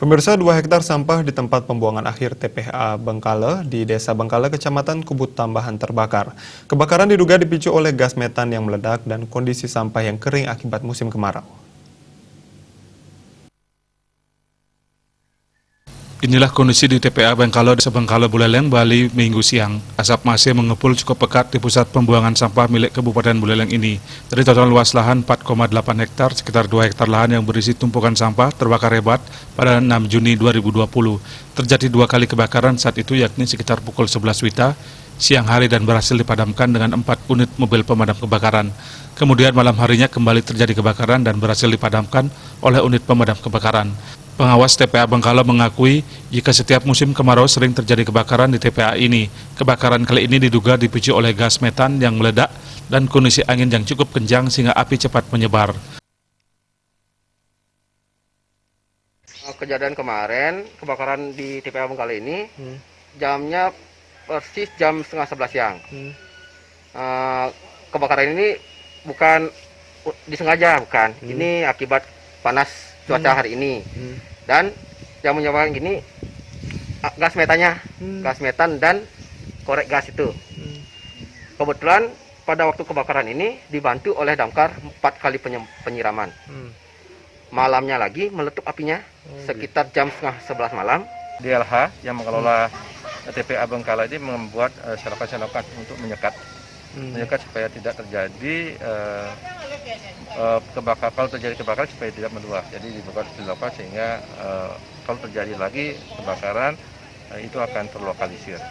Pemirsa, 2 hektar sampah di tempat pembuangan akhir TPA Bengkale di Desa Bengkale, Kecamatan Kubut Tambahan terbakar. Kebakaran diduga dipicu oleh gas metan yang meledak dan kondisi sampah yang kering akibat musim kemarau. Inilah kondisi di TPA Bengkale, Desa Bengkale, Buleleng, Bali, Minggu siang. Asap masih mengepul cukup pekat di pusat pembuangan sampah milik Kabupaten Buleleng ini. Dari total luas lahan 4,8 hektar, sekitar 2 hektar lahan yang berisi tumpukan sampah terbakar hebat pada 6 Juni 2020. Terjadi 2 kali kebakaran saat itu, yakni sekitar pukul 11 WITA siang hari dan berhasil dipadamkan dengan 4 unit mobil pemadam kebakaran. Kemudian malam harinya kembali terjadi kebakaran dan berhasil dipadamkan oleh unit pemadam kebakaran. Pengawas TPA Bengkale mengakui jika setiap musim kemarau sering terjadi kebakaran di TPA ini. Kebakaran kali ini diduga dipicu oleh gas metan yang meledak dan kondisi angin yang cukup kencang sehingga api cepat menyebar. Kejadian kemarin, kebakaran di TPA Bengkale ini, jamnya persis jam setengah 11 siang. Kebakaran ini bukan disengaja, bukan. Ini akibat panas cuaca hari ini. Dan yang menyebabkan gini, gas metannya, gas metan dan korek gas itu. Kebetulan pada waktu kebakaran ini dibantu oleh damkar 4 kali penyiraman. Malamnya lagi meletup apinya sekitar jam setengah 11 malam. DLH yang mengelola TPA Bengkale ini membuat selokan-selokan untuk menyekat supaya tidak terjadi kebakaran. Kalau terjadi kebakaran supaya tidak meluas, jadi dibuat selokan sehingga kalau terjadi lagi kebakaran itu akan terlokalisir.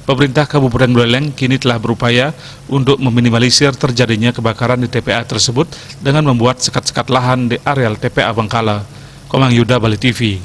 Pemerintah Kabupaten Buleleng kini telah berupaya untuk meminimalisir terjadinya kebakaran di TPA tersebut dengan membuat sekat-sekat lahan di areal TPA Bengkale. Komang Yuda, Bali TV.